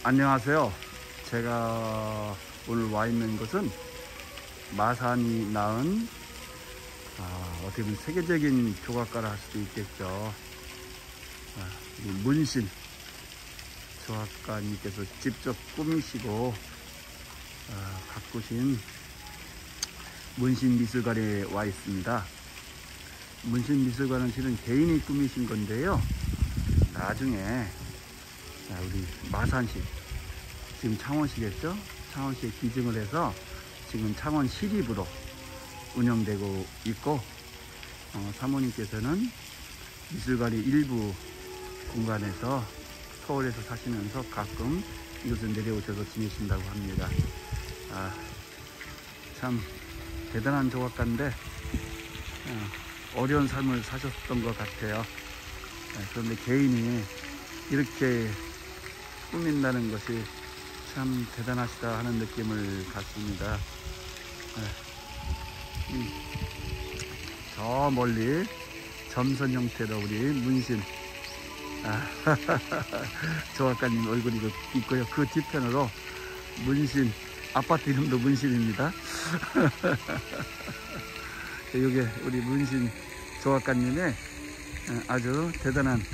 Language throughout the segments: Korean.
안녕하세요. 제가 오늘 와 있는 곳은 마산이 낳은 어떻게 보면 세계적인 조각가라 할 수도 있겠죠. 이 문신 조각가님께서 직접 꾸미시고 가꾸신 문신 미술관에 와 있습니다. 문신 미술관은 실은 개인이 꾸미신 건데요. 나중에 우리 마산시, 지금 창원시겠죠? 창원시에 기증을 해서 지금 창원 시립으로 운영되고 있고, 사모님께서는 미술관의 일부 공간에서 서울에서 사시면서 가끔 이곳에 내려오셔서 지내신다고 합니다. 참 대단한 조각가인데 어려운 삶을 사셨던 것 같아요. 그런데 개인이 이렇게 꾸민다는 것이 참 대단하시다 하는 느낌을 갖습니다. 저 멀리 점선 형태로 우리 문신 조각가님 얼굴이 있고요. 그 뒤편으로 문신, 아파트 이름도 문신입니다. 이게 우리 문신 조각가님의 아주 대단한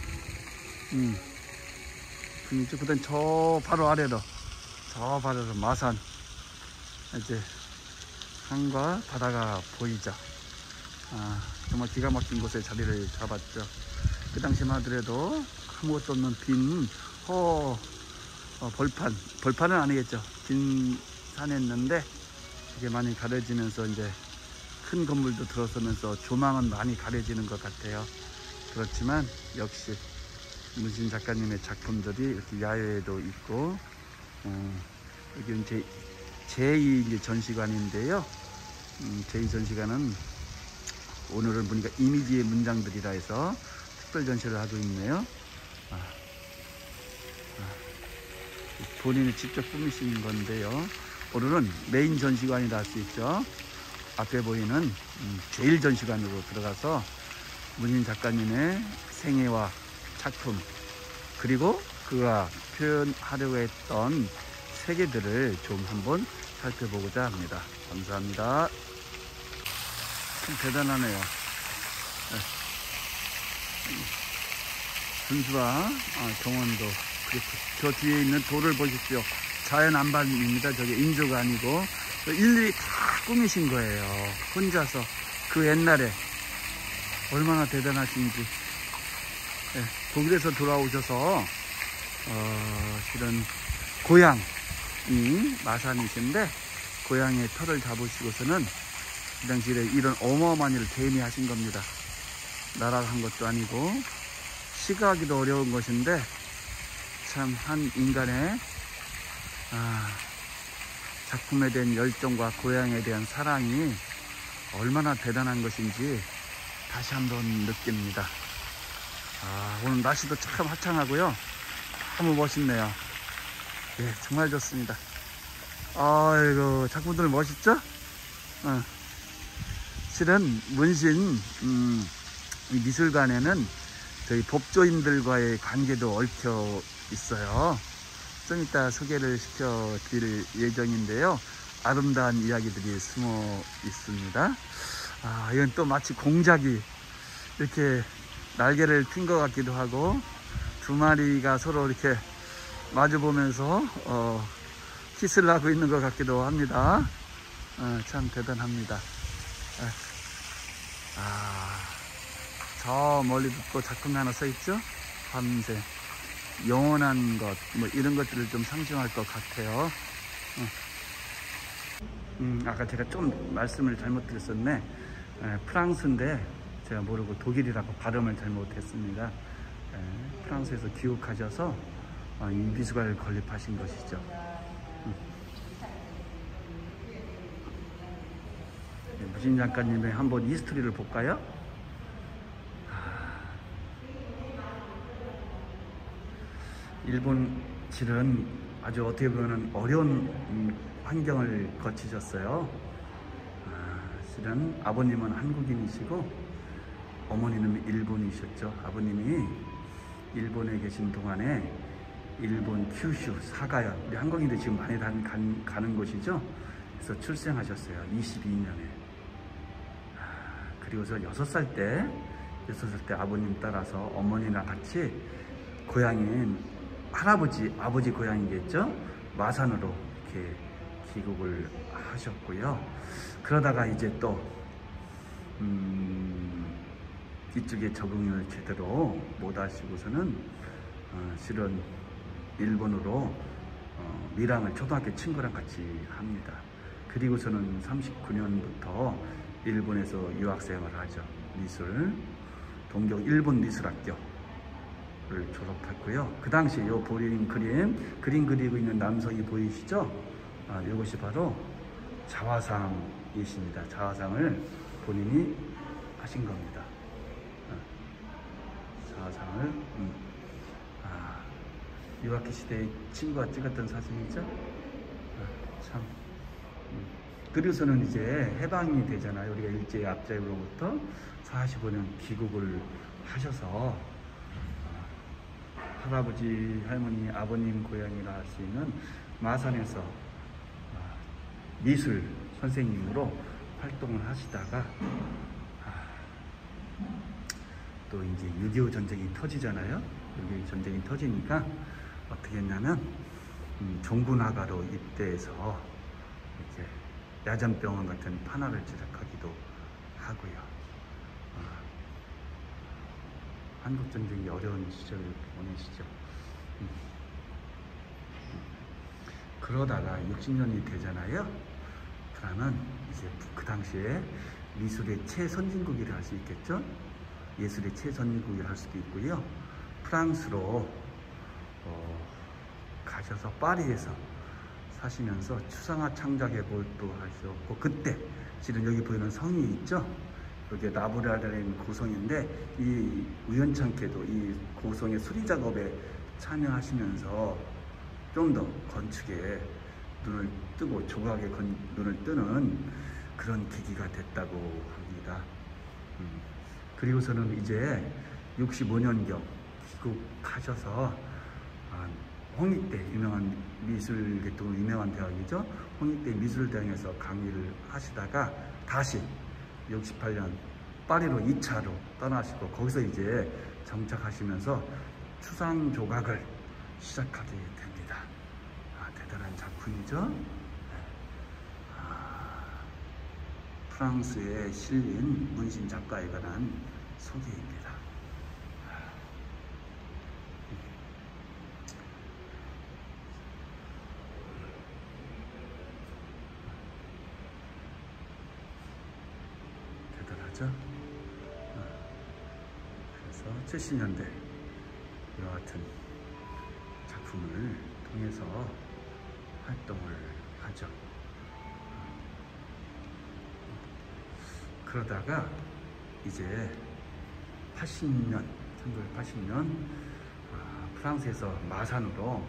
분이죠. 그다음 저 바로 아래로, 저 바로 마산 이제 산과 바다가 보이죠. 정말 기가 막힌 곳에 자리를 잡았죠. 그 당시만 하더라도 아무것도 없는 빈 벌판은 아니겠죠. 빈 산이었는데 이게 많이 가려지면서 이제 큰 건물도 들어서면서 조망은 많이 가려지는 것 같아요. 그렇지만 역시 문신 작가님의 작품들이 이렇게 야외에도 있고, 여기 이제 제2 전시관인데요. 제2 전시관은 오늘은 보니까 이미지의 문장들이라 해서 특별 전시를 하고 있네요. 본인이 직접 꾸미신 건데요. 오늘은 메인 전시관이라 할 수 있죠. 앞에 보이는 제1 전시관으로 들어가서 문신 작가님의 생애와 작품, 그리고 그가 표현하려고 했던 세계들을 좀 한번 살펴보고자 합니다. 감사합니다. 참 대단하네요. 분수와 정원도 그렇고, 저 뒤에 있는 돌을 보십시오. 자연 안반입니다. 저게 인조가 아니고 일일이 다 꾸미신 거예요. 혼자서. 그 옛날에 얼마나 대단하신지. 독일에서 돌아오셔서 실은 고향이 마산이신데 고향에 터를 잡으시고서는 그 당시에 이런 어마어마한 일을 개인이 하신 겁니다. 나라가 한 것도 아니고 시가하기도 어려운 것인데 참 한 인간의 작품에 대한 열정과 고향에 대한 사랑이 얼마나 대단한 것인지 다시 한번 느낍니다. 오늘 날씨도 참 화창하고요. 너무 멋있네요. 예, 정말 좋습니다. 아이고, 작품들 멋있죠? 실은 문신 이 미술관에는 저희 법조인들과의 관계도 얽혀 있어요. 좀 이따 소개를 시켜 드릴 예정인데요. 아름다운 이야기들이 숨어 있습니다. 이건 또 마치 공작이 이렇게 날개를 핀 것 같기도 하고, 두 마리가 서로 이렇게 마주 보면서 키스를 하고 있는 것 같기도 합니다. 참 대단합니다. 저 멀리 또 작품이 하나 써 있죠. 밤새 영원한 것, 뭐 이런 것들을 좀 상징할 것 같아요. 아까 제가 좀 말씀을 잘못 드렸었네. 프랑스인데 제가 모르고 독일이라고 발음을 잘못했습니다. 프랑스에서 귀국하셔서 이 미술관을 건립하신 것이죠. 문신 작가님의 한번 히스토리를 볼까요? 일본 실은 아주 어떻게 보면 어려운 환경을 거치셨어요. 실은 아버님은 한국인이시고 어머니는 일본이셨죠. 아버님이 일본에 계신 동안에 일본 큐슈 사가현, 우리 한국인들 지금 많이 가는 곳이죠. 그래서 출생하셨어요. 22년에. 그리고서 6살 때 아버님 따라서 어머니랑 같이 고향인 할아버지, 아버지 고향이겠죠. 마산으로 이렇게 귀국을 하셨고요. 그러다가 이제 또 이쪽에 적응을 제대로 못 하시고서는 실은 일본으로 밀항을 초등학교 친구랑 같이 합니다. 그리고서는 39년부터 일본에서 유학생활을 하죠. 미술, 동경 일본 미술학교를 졸업했고요. 그 당시에 요 보이는 그림 그리고 있는 남성이 보이시죠? 이것이 바로 자화상이십니다. 자화상을 본인이 하신 겁니다. 자화상을 유학기 시대에 친구가 찍었던 사진이죠. 참. 그리고서는 이제 해방이 되잖아요. 우리가 일제 압제로부터 45년 귀국을 하셔서 할아버지, 할머니, 아버님 고향이라 할 수 있는 마산에서 미술 선생님으로 활동을 하시다가 또 이제 6.25 전쟁이 터지잖아요. 6.25 전쟁이 터지니까 어떻게 했냐면 종군학과로 입대해서 이렇게 야전병원 같은 판화를 제작하기도 하고요. 한국전쟁이 어려운 시절을 보내시죠. 그러다가 60년이 되잖아요. 그러면 이제 그 당시에 미술의 최선진국이라 할 수 있겠죠. 예술의 최선진국이라 할 수도 있고요. 프랑스로 가셔서 파리에서 사시면서 추상화 창작에 몰두하셨고, 그때 실은 여기 보이는 성이 있죠. 여기 나브라라는 고성인데 이 우연찮게도 이 고성의 수리 작업에 참여하시면서 좀 더 건축에 눈을 뜨고 조각에 눈을 뜨는 그런 계기가 됐다고 합니다. 그리고서는 이제 65년경 귀국하셔서 홍익대, 유명한 미술계통으로 유명한 대학이죠. 홍익대 미술대학에서 강의를 하시다가 다시 68년 파리로 2차로 떠나시고 거기서 이제 정착하시면서 추상 조각을 시작하게 됩니다. 대단한 작품이죠. 프랑스에 실린 문신 작가에 관한 소개입니다. 대단하죠? 그래서 70년대 이와 같은 작품을 통해서 활동을 하죠. 그러다가 이제 1980년 프랑스에서 마산으로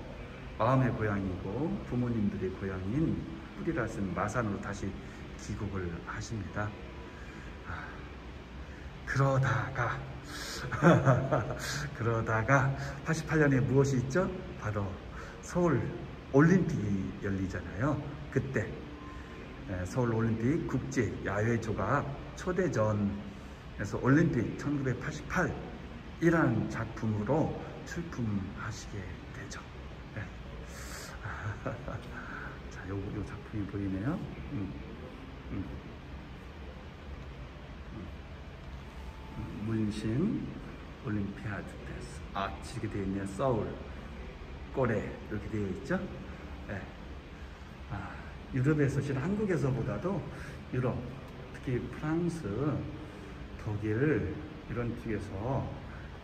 마음의 고향이고 부모님들의 고향인 뿌리를 쓴 마산으로 다시 귀국을 하십니다. 그러다가 88년에 무엇이 있죠? 바로 서울 올림픽이 열리잖아요. 그때 서울 올림픽 국제 야외 조각 초대전에서 올림픽 1988이라는 작품으로 출품하시게 되죠. 네. 자, 요 작품이 보이네요. 문신 올림피아드 테스 이렇게 되어 있네요. 서울 꼬레 이렇게 되어 있죠. 네. 유럽에서 실은 한국에서보다도 유럽, 특히 프랑스, 독일 이런 쪽에서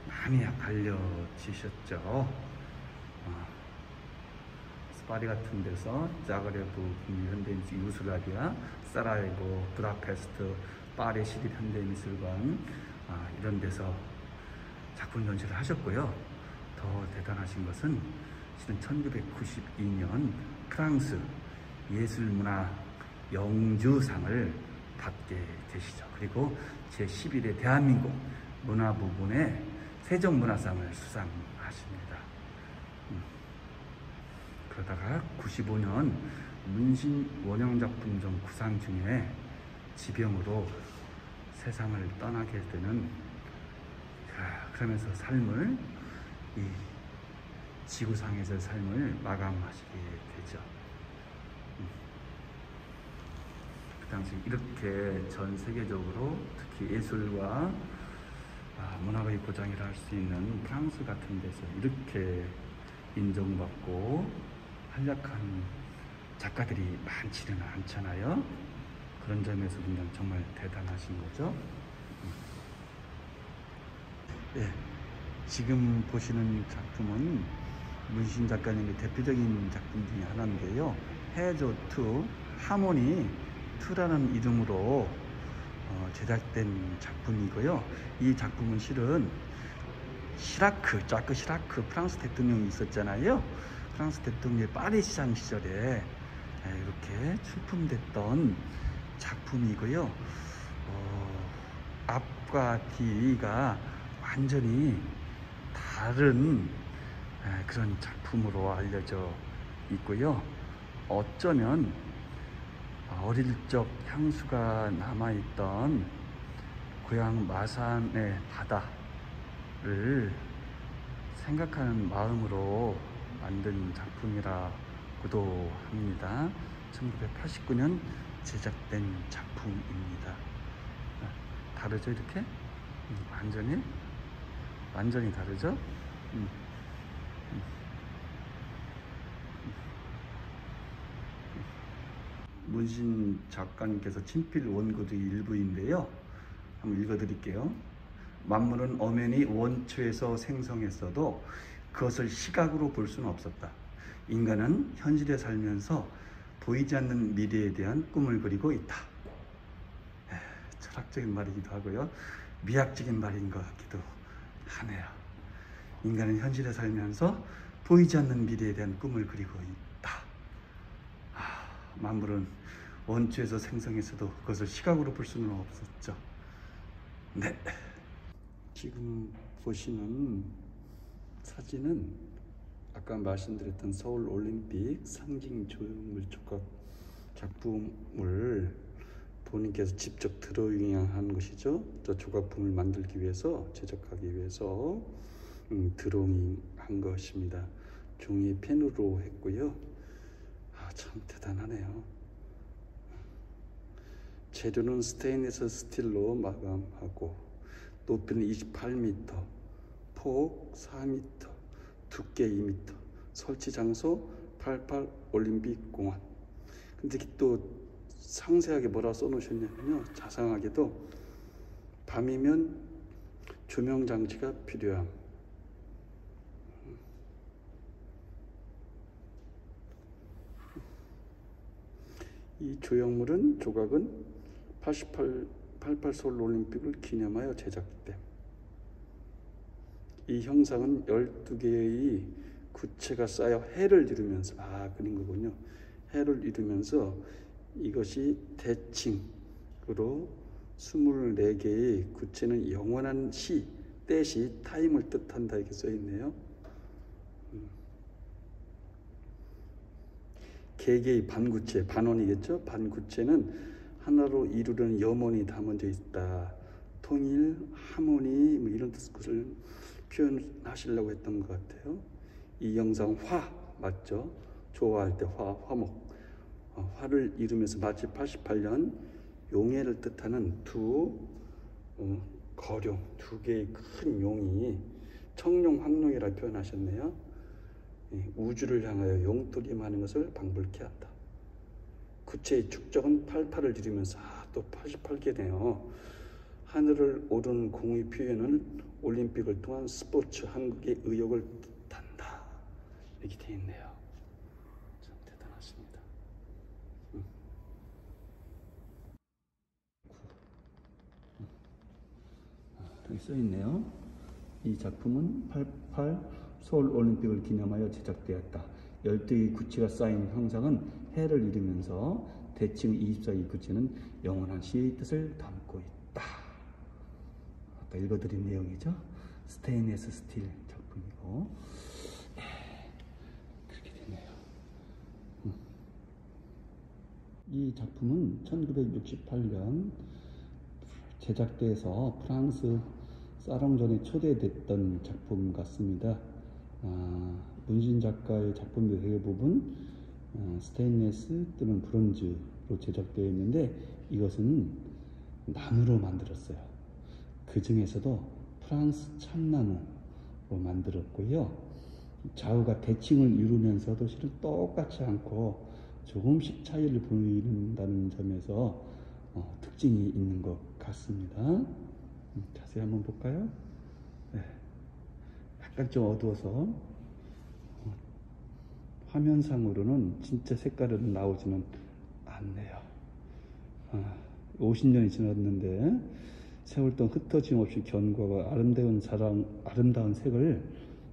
많이 알려지셨죠. 파리 같은 데서 자그레브 국립현대미술 유고슬라비아, 사라예보, 부다페스트, 파리 시립현대미술관 이런 데서 작품 전시를 하셨고요. 더 대단하신 것은 실은 1992년 프랑스 예술문화 영주상을 받게 되시죠. 그리고 제11회 대한민국 문화부문의 세종문화상을 수상하십니다. 그러다가 95년 문신 원형 작품 중 구상 중에 지병으로 세상을 떠나게 되는, 그러면서 삶을, 이 지구상에서의 삶을 마감하시게 되죠. 그 당시 이렇게 전 세계적으로 특히 예술과 문학의 고장이라 할 수 있는 프랑스 같은 데서 이렇게 인정받고 활약한 작가들이 많지는 않잖아요. 그런 점에서 보면 정말 대단하신 거죠. 예, 지금 보시는 작품은 문신 작가님의 대표적인 작품 중에 하나인데요. 해저 2 하모니 2라는 이름으로 제작된 작품이고요. 이 작품은 실은 자크 시라크 프랑스 대통령이 있었잖아요. 프랑스 대통령의 파리 시장 시절에 이렇게 출품됐던 작품이고요. 앞과 뒤가 완전히 다른 그런 작품으로 알려져 있고요. 어쩌면 어릴 적 향수가 남아있던 고향 마산의 바다를 생각하는 마음으로 만든 작품이라고도 합니다. 1989년 제작된 작품입니다. 다르죠, 이렇게? 완전히 다르죠? 문신 작가님께서 친필 원고의 일부인데요. 한번 읽어드릴게요. 만물은 엄연히 원초에서 생성했어도 그것을 시각으로 볼 수는 없었다. 인간은 현실에 살면서 보이지 않는 미래에 대한 꿈을 그리고 있다. 철학적인 말이기도 하고요. 미학적인 말인 것 같기도 하네요. 인간은 현실에 살면서 보이지 않는 미래에 대한 꿈을 그리고 있다. 만물은 원초에서 생성했어도 그것을 시각으로 볼 수는 없었죠. 네. 지금 보시는 사진은 아까 말씀드렸던 서울 올림픽 상징 조형물 조각 작품을 본인께서 직접 드로잉한 것이죠. 저 조각품을 만들기 위해서, 제작하기 위해서 드로잉한 것입니다. 종이에 펜으로 했고요. 참 대단하네요. 재료는 스테인리스 스틸로 마감하고, 높이는 28m, 폭 4m, 두께 2m, 설치 장소 88 올림픽 공원. 근데 또 상세하게 뭐라 써놓으셨냐면요, 자상하게도 밤이면 조명 장치가 필요함. 이 조각은 88 서울 올림픽을 기념하여 제작됨. 이 형상은 12개의 구체가 쌓여 해를 이루면서, 그린 거군요. 해를 이루면서 이것이 대칭으로 24개의 구체는 영원한 때시 타임을 뜻한다, 이렇게 써 있네요. 개개의 반구체, 반원이겠죠? 반구체는 하나로 이루려는 염원이 담아져 있다. 통일, 하모니, 이런 뜻을 표현하시려고 했던 것 같아요. 이 영상 화 맞죠? 좋아할 때 화목. 화를 이루면서 마치 88년 용해를 뜻하는 거룡, 2개의 큰 용이 청룡, 황룡이라 표현하셨네요. 우주를 향하여 용돌임하는 것을 방불케 한다. 구체의 축적은 88을 이루면서 또 88개네요. 하늘을 오르는 공의 표현은 올림픽을 통한 스포츠 한국의 의욕을 뜻한다. 이렇게 되어 있네요. 참 대단하십니다. 여기 써 있네요. 이 작품은 88 서울 올림픽을 기념하여 제작되었다. 12개의 구체가 쌓인 형상은 해를 이루면서 대칭 24개 구체는 영원한 시의 뜻을 담고 있다. 아까 읽어드린 내용이죠. 스테인리스 스틸 작품이고, 그렇게 되네요. 이 작품은 1968년 제작돼서 프랑스 사롱전에 초대됐던 작품 같습니다. 문신 작가의 작품들 대부분 스테인리스 또는 브론즈로 제작되어 있는데 이것은 나무로 만들었어요. 그 중에서도 프랑스 참나무로 만들었고요. 좌우가 대칭을 이루면서도 실은 똑같지 않고 조금씩 차이를 보인다는 점에서 특징이 있는 것 같습니다. 자세히 한번 볼까요? 네. 약간 좀 어두워서 화면상으로는 진짜 색깔은 나오지는 않네요. 50년이 지났는데 세월 동안 흩어짐 없이 견고하고 아름다운 색을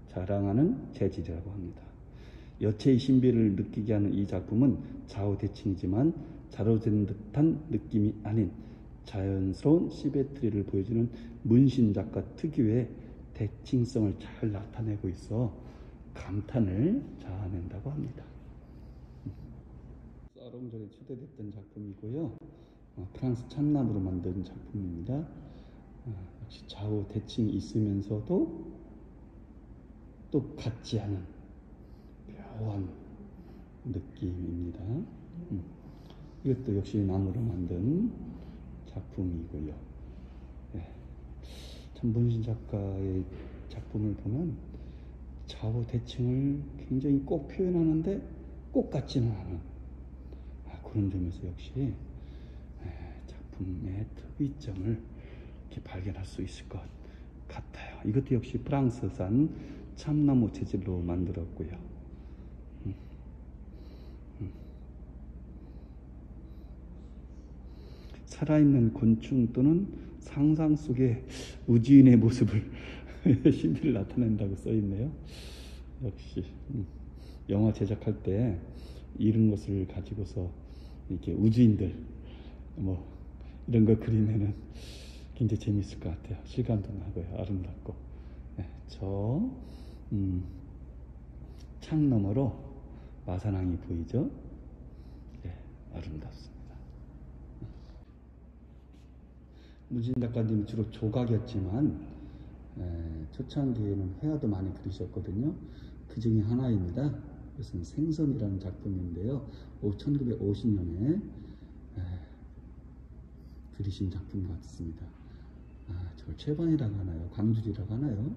자랑하는 재질이라고 합니다. 여체의 신비를 느끼게 하는 이 작품은 좌우대칭이지만 자로된 듯한 느낌이 아닌 자연스러운 시메트리를 보여주는 문신 작가 특유의 대칭성을 잘 나타내고 있어 감탄을 자아낸다고 합니다. 사롱전에 초대됐던 작품이고요. 프랑스 참나무로 만든 작품입니다. 역시 좌우 대칭이 있으면서도 또 같지 않은 묘한 느낌입니다. 이것도 역시 나무로 만든 작품이고요. 네. 참 문신 작가의 작품을 보면 좌우 대칭을 굉장히 꼭 표현하는데 꼭 같지는 않은 그런 점에서 역시 작품의 특이점을 이렇게 발견할 수 있을 것 같아요. 이것도 역시 프랑스산 참나무 재질로 만들었고요. 살아있는 곤충 또는 상상 속의 우주인의 모습을 신비를 나타낸다고 써있네요. 역시 영화 제작할 때 이런 것을 가지고서 이렇게 우주인들 뭐 이런 거 그리면은 굉장히 재미있을 것 같아요. 실감도 나고요. 아름답고. 네, 창 너머로 마산항이 보이죠? 네, 아름답습니다. 문신 작가님이 주로 조각이었지만 초창기에는 회화도 많이 그리셨거든요. 그 중에 하나입니다. 이것은 생선이라는 작품인데요. 1950년에 그리신 작품 같습니다. 저걸 채반이라고 하나요? 광주리라고 하나요?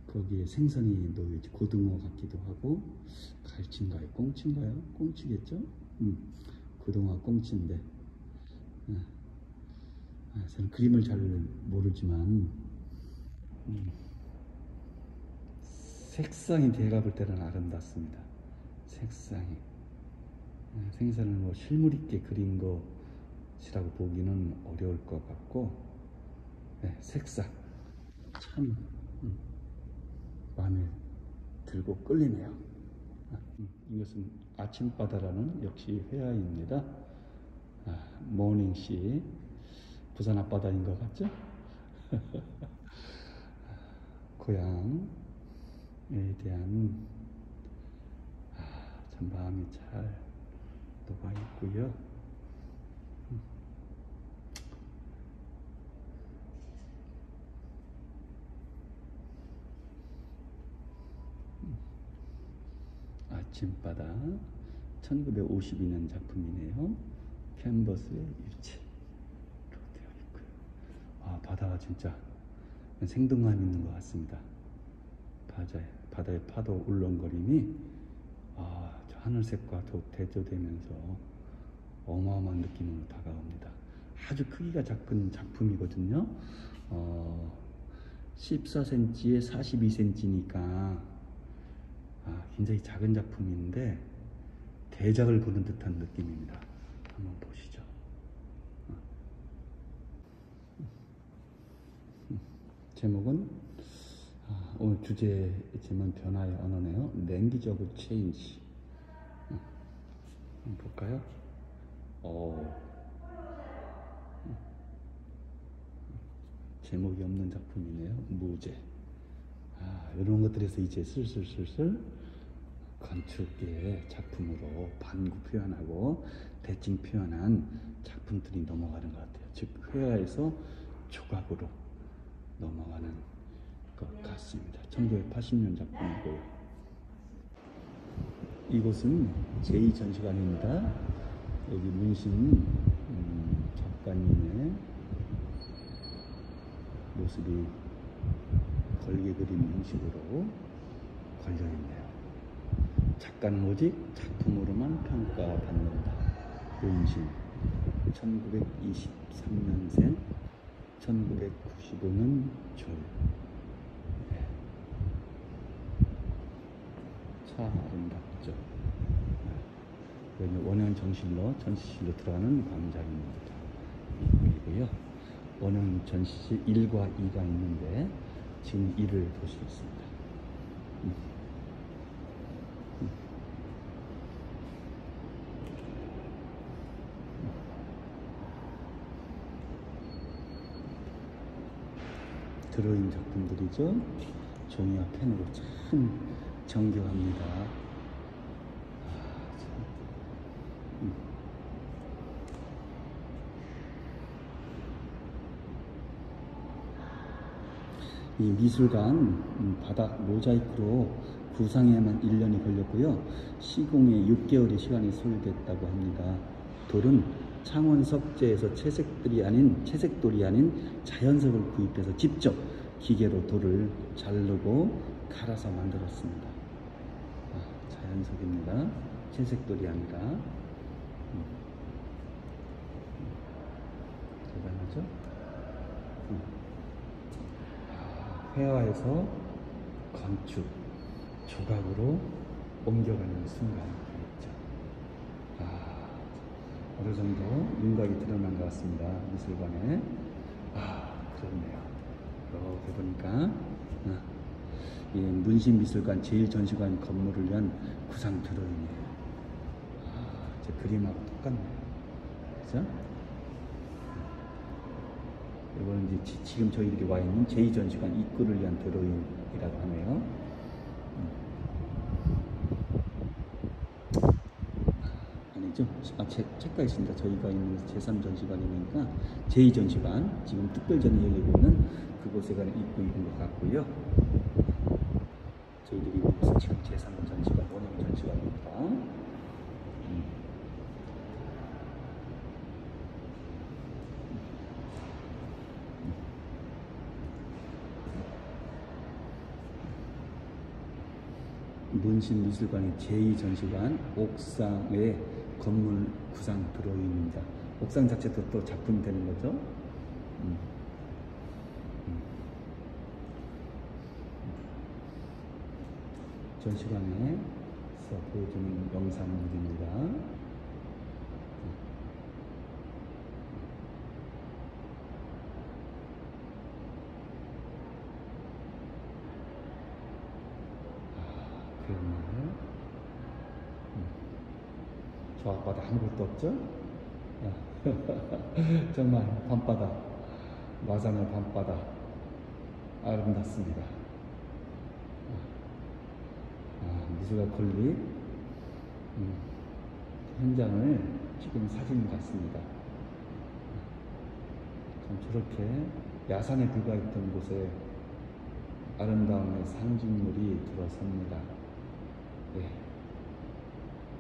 거기에 생선이 놓여있지. 고등어 같기도 하고 갈치인가요? 꽁치인가요? 꽁치겠죠? 고등어 꽁치인데 저는 그림을 잘 모르지만 색상이 제가 볼 때는 아름답습니다. 색상이 생선을 뭐 실물 있게 그린 것이라고 보기는 어려울 것 같고 색상 참 마음에 들고 끌리네요. 이것은 아침바다라는 역시 회화입니다. 모닝시 부산 앞바다인 것 같죠? 고향에 대한 참 마음이 잘 녹아 있고요. 아침바다 1952년 작품이네요. 캔버스의 유채로 되어 있고요. 바다가 진짜 생동감 있는 것 같습니다. 바다의 파도 울렁거림이 저 하늘색과 대조되면서 어마어마한 느낌으로 다가옵니다. 아주 크기가 작은 작품이거든요. 14cm에 42cm니까 굉장히 작은 작품인데 대작을 보는 듯한 느낌입니다. 한번 보시죠. 제목은 오늘 주제지만 변화의 언어네요. Language of Change. 한번 볼까요? 제목이 없는 작품이네요. 무제. 이런 것들에서 이제 슬슬 건축의 작품으로 반구 표현하고 대칭 표현한 작품들이 넘어가는 것 같아요. 즉 회화에서 조각으로 넘어가는 것 같습니다. 1980년 작품이고요. 이곳은 제2전시관입니다. 여기 문신 작가님의 모습이 걸개 그림 형식으로 걸려있네요. 작가는 오직 작품으로만 평가받는다. 문신 1923년생 1995년 절. 참 아름답죠. 여기 원형 전시실로 들어가는 광장입니다. 이고요. 원형 전시실 1과 2가 있는데 지금 1을 볼 수 있습니다. 드로잉 작품들이죠. 종이와 펜으로 참 정교합니다. 이 미술관 바닥 모자이크로 구상에만 1년이 걸렸고요. 시공에 6개월의 시간이 소요됐다고 합니다. 돌은 창원 석재에서 채색돌이 아닌 자연석을 구입해서 직접 기계로 돌을 자르고 갈아서 만들었습니다. 자연석입니다. 채색돌이 아니라. 대단하죠? 회화에서 건축, 조각으로 옮겨가는 순간이었죠. 어느 정도 윤곽이 드러난 것 같습니다. 미술관에. 그렇네요. 이렇게 보니까 이 문신미술관 제1전시관 건물을 위한 구상 드로잉이에요. 제 그림하고 똑같네요. 그죠? 이거는 이제 지금 저희들이 와 있는 제2전시관 입구를 위한 드로잉이라고 하네요. 아니죠? 책가 있습니다. 저희가 있는 제3전시관이니까 제2전시관, 지금 특별전이 열리고 있는 그곳에 가는 입구인 것 같고요. 저희들이 있는 곳은 지금 제3전시관, 원형전시관입니다. 문신미술관의 제2전시관 옥상의 건물 구상 드로잉입니다. 옥상 자체도 또 작품이 되는 거죠. 전시관에서 보여주는 영상물입니다. 저 앞바다 아무것도 없죠? 정말 밤바다, 마산의 밤바다 아름답습니다. 미술가 건립 현장을 찍은 사진 같습니다. 참 저렇게 야산에 불과했던 곳에 아름다움의 상징물이 들어섭니다. 네,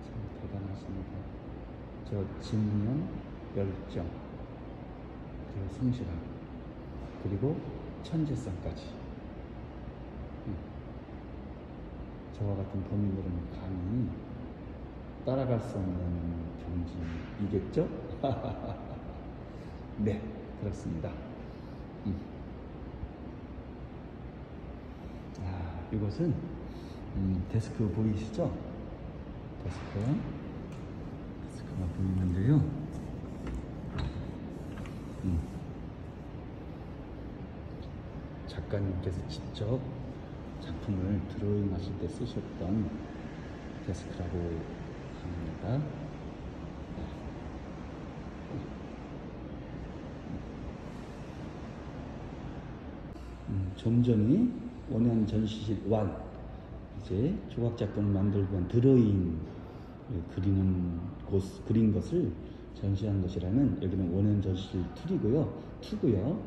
참 대단하십니다. 저 집념, 열정, 그리고 성실함, 그리고 천재성까지. 저와 같은 범인들은 감히 따라갈 수 없는 경지이겠죠? 네, 그렇습니다. 이것은 데스크 보이시죠? 데스크가 보이는데요. 작가님께서 직접 작품을 드로잉 하실 때 쓰셨던 데스크라고 합니다. 점점이 원형 전시실 1, 이제 조각 작품을 만들기 위한 드로잉 그린 것을 전시한 것이라는, 여기는 원형 전시실 2고요.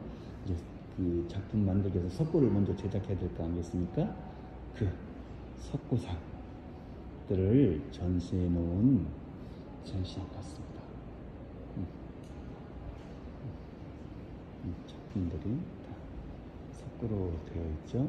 이제 그 작품 만들기 위해서 석고를 먼저 제작해야 될 거 아니겠습니까? 그 석고상들을 전시해 놓은 전시인 것 같습니다. 작품들이 다 석고로 되어 있죠.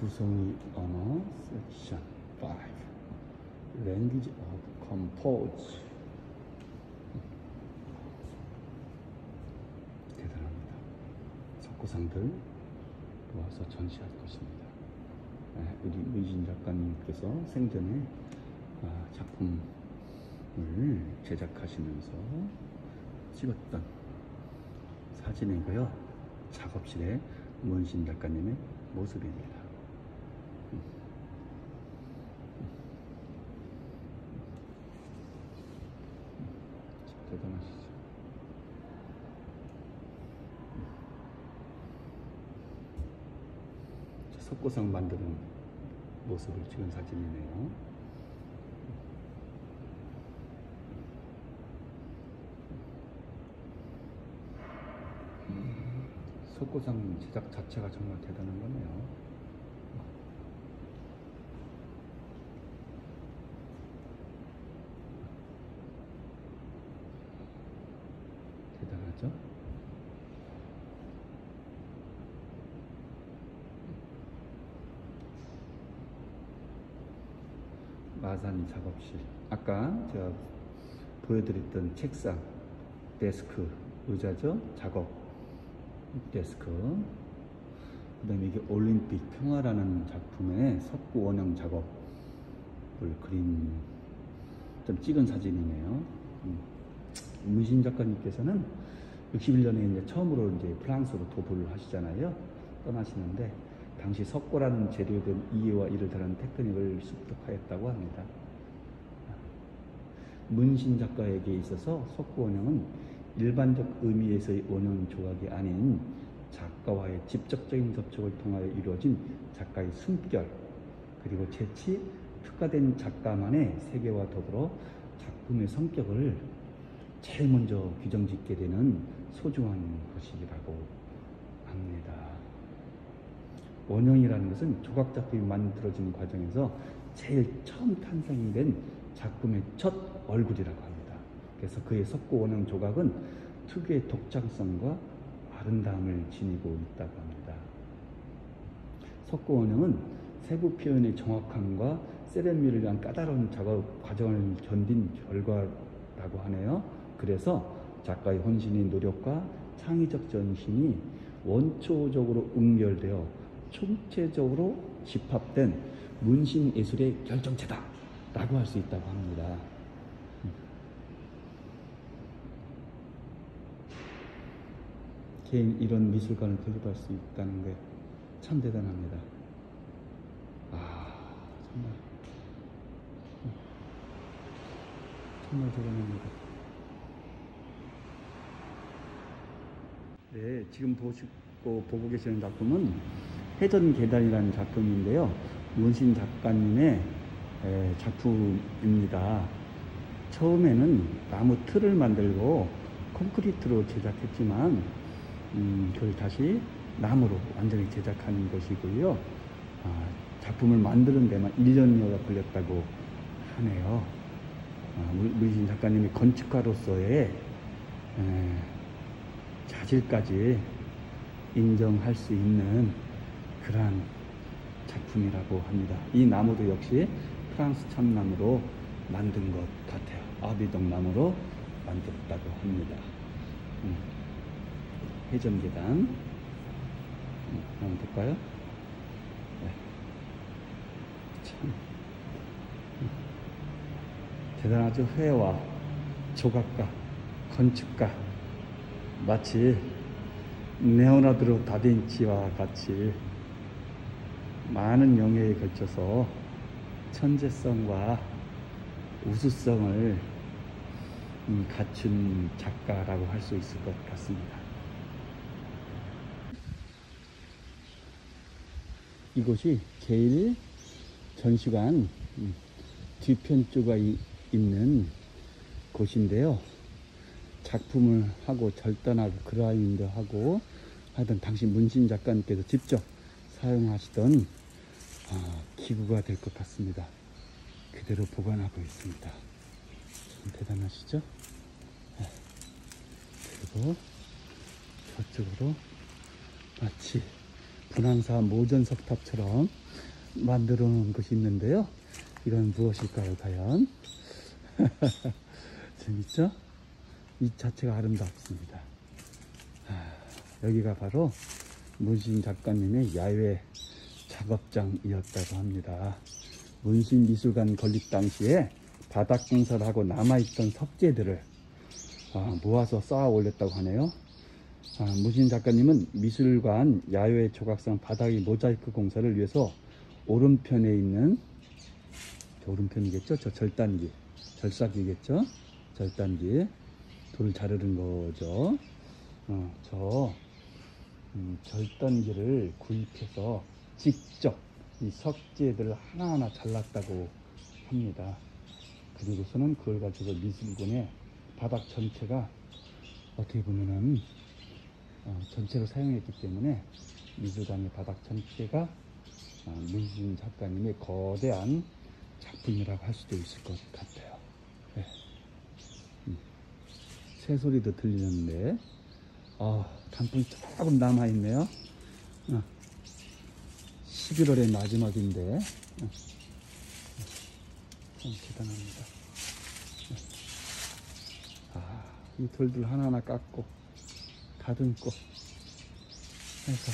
구성의 언어 섹션 5 Language of Compose. 대단합니다. 석고상들 모아서 전시할 것입니다. 우리 문신 작가님께서 생전에 작품을 제작하시면서 찍었던 사진이고요. 작업실의 문신 작가님의 모습입니다. 대단하시죠. 석고상 만드는 모습을 찍은 사진이네요. 석고상 제작 자체가 정말 대단한 거네요. 대단하죠? 마산 작업실, 아까 제가 보여드렸던 책상, 데스크, 의자죠? 작업 데스크. 그 다음에 이게 올림픽 평화라는 작품의 석고 원형 작업을 좀 찍은 사진이네요. 문신 작가님께서는 61년에 이제 처음으로 이제 프랑스로 도보를 하시잖아요. 떠나시는데 당시 석고라는 재료에 대한 이해와 이를 다루는 테크닉을 습득하였다고 합니다. 문신 작가에게 있어서 석고 원형은 일반적 의미에서의 원형 조각이 아닌 작가와의 직접적인 접촉을 통하여 이루어진 작가의 숨결, 그리고 재치, 특화된 작가만의 세계와 더불어 작품의 성격을 제일 먼저 규정짓게 되는 소중한 것이라고 합니다. 원형이라는 것은 조각 작품이 만들어지는 과정에서 제일 처음 탄생된 작품의 첫 얼굴이라고 합니다. 그래서 그의 석고 원형 조각은 특유의 독창성과 아름다움을 지니고 있다고 합니다. 석고 원형은 세부 표현의 정확함과 세련미를 위한 까다로운 작업 과정을 견딘 결과라고 하네요. 그래서 작가의 혼신의 노력과 창의적 전신이 원초적으로 응결되어 총체적으로 집합된 문신 예술의 결정체다 라고 할 수 있다고 합니다. 개인 이런 미술관을 건립할 수 있다는 게 참 대단합니다. 정말 대단합니다. 네, 지금 보고 계시는 작품은 해전계단이라는 작품인데요. 문신 작가님의 작품입니다. 처음에는 나무 틀을 만들고 콘크리트로 제작했지만 그걸 다시 나무로 완전히 제작하는 것이고요. 작품을 만드는 데만 1년여가 걸렸다고 하네요. 문신 작가님이 건축가로서의 자질까지 인정할 수 있는 그러한 작품이라고 합니다. 이 나무도 역시 프랑스 참나무로 만든 것 같아요. 아비동 나무로 만들었다고 합니다. 회전계단 한번 볼까요? 네. 참 대단하죠. 회화, 조각가, 건축가, 마치 레오나르도 다빈치와 같이 많은 영예에 걸쳐서 천재성과 우수성을 갖춘 작가라고 할 수 있을 것 같습니다. 이곳이 제일 전시관 뒤편 쪽에 있는 곳인데요. 작품을 하고 절단하고 그라인더 하고 하던 당시 문신 작가님께서 직접 사용하시던 기구가 될 것 같습니다. 그대로 보관하고 있습니다. 참 대단하시죠? 네. 그리고 저쪽으로 마치 분황사 모전석탑처럼 만들어 놓은 것이 있는데요. 이건 무엇일까요, 과연? 재밌죠? 이 자체가 아름답습니다. 여기가 바로 문신 작가님의 야외 작업장이었다고 합니다. 문신미술관 건립 당시에 바닥 공사를 하고 남아있던 석재들을 모아서 쌓아 올렸다고 하네요. 문신 작가님은 미술관 야외 조각상 바닥의 모자이크 공사를 위해서 오른편에 있는, 오른편이겠죠? 저 절단기, 절삭이겠죠? 절단기 돌을 자르는 거죠. 절단기를 구입해서 직접 이 석재들을 하나하나 잘랐다고 합니다. 그리고서는 그걸 가지고 미술관의 바닥 전체가 어떻게 보면은 전체로 사용했기 때문에 미술관의 바닥 전체가 문신 작가님의 거대한 작품이라고 할 수도 있을 것 같아요. 네. 새소리도 들리는데 단풍이 조금 남아있네요. 11월의 마지막인데 참 대단합니다. 이 돌들 하나하나 깎고 다듬고 해서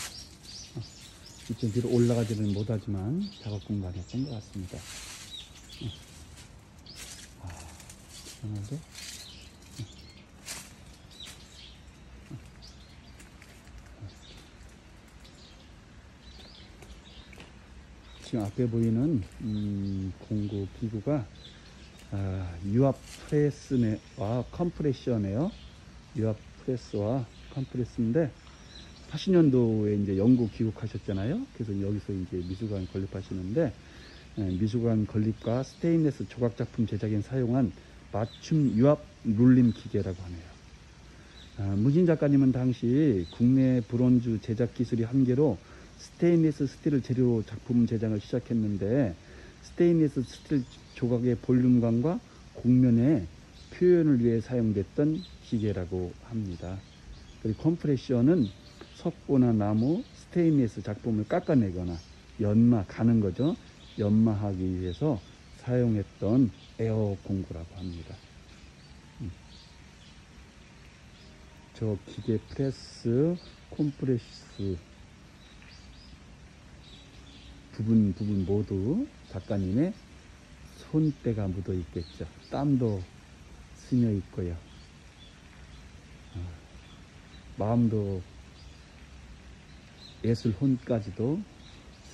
이쪽 뒤로 올라가지는 못하지만 작업 공간이었던 것 같습니다. 오늘도 지금 앞에 보이는 공구 기구가 유압 프레스와 컴프레셔네요. 유압 프레스와 컴프레스인데 80년도에 이제 영국 귀국하셨잖아요. 그래서 여기서 이제 미술관 건립하시는데 미술관 건립과 스테인리스 조각 작품 제작에 사용한 맞춤 유압 룰림 기계라고 하네요. 문신 작가님은 당시 국내 브론즈 제작 기술이 한계로 스테인리스 스틸을 재료 작품 제작을 시작했는데 스테인리스 스틸 조각의 볼륨감과 곡면의 표현을 위해 사용됐던 기계라고 합니다. 그리고 컴프레셔는 석고나 나무, 스테인리스 작품을 깎아내거나 가는 거죠. 연마하기 위해서 사용했던 에어 공구라고 합니다. 저 기계 프레스, 컴프레스 부분 모두 작가님의 손때가 묻어 있겠죠. 땀도 스며 있고요. 마음도 예술 혼까지도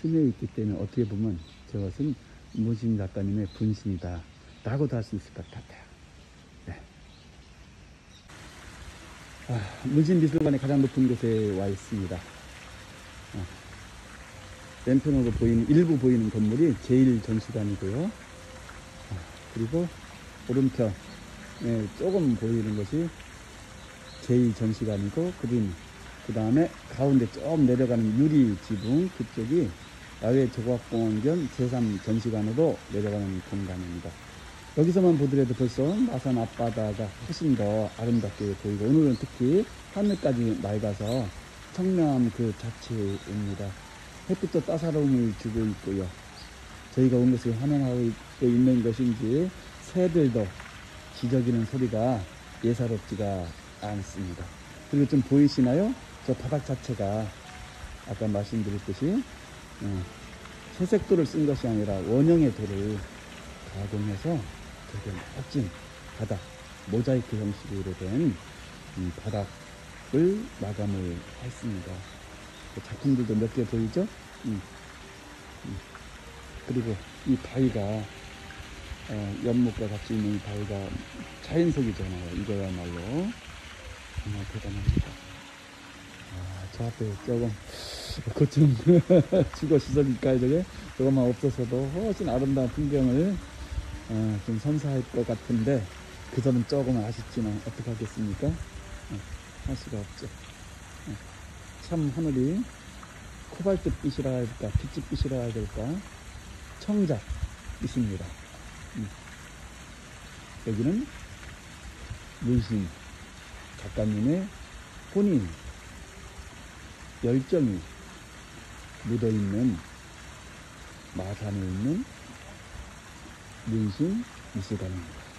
스며 있기 때문에 어떻게 보면 저것은 문신 작가님의 분신이다 라고도 할 수 있을 것 같아요. 네. 문신미술관의 가장 높은 곳에 와 있습니다. 왼편으로 보이는 일부 보이는 건물이 제1전시관이고요. 그리고 오른편 조금 보이는 것이 제2전시관이고 그 다음에 가운데 좀 내려가는 유리 지붕 그쪽이 야외 조각공원 겸 제3전시관으로 내려가는 공간입니다. 여기서만 보더라도 벌써 마산 앞바다가 훨씬 더 아름답게 보이고 오늘은 특히 하늘까지 맑아서 청명함 그 자체입니다. 햇빛도 따사로움을 주고 있고요. 저희가 온 것을 환영하고 있는 것인지 새들도 지저귀는 소리가 예사롭지가 않습니다. 그리고 좀 보이시나요? 저 바닥 자체가 아까 말씀드렸듯이 채색도를 쓴 것이 아니라 원형의 돌을 가공해서 되게 멋진 바닥, 모자이크 형식으로 된 바닥을 마감을 했습니다. 그 작품들도 몇 개 보이죠? 그리고 이 바위가 연못과 같이 있는 이 바위가 자연석이잖아요. 이거야말로 정말 대단합니다. 저 앞에 조금 고층 주거시설일까요? 저게 조금만 없어서도 훨씬 아름다운 풍경을 좀 선사할 것 같은데 그 점은 조금 아쉽지만 어떡하겠습니까? 할 수가 없죠. 참 하늘이 코발트빛이라 해야 될까, 빛빛이라 해야 될까, 청작빛입니다. 여기는 문신 작가님의 본인 열정이 묻어있는 마산에 있는 문신 미술관입니다.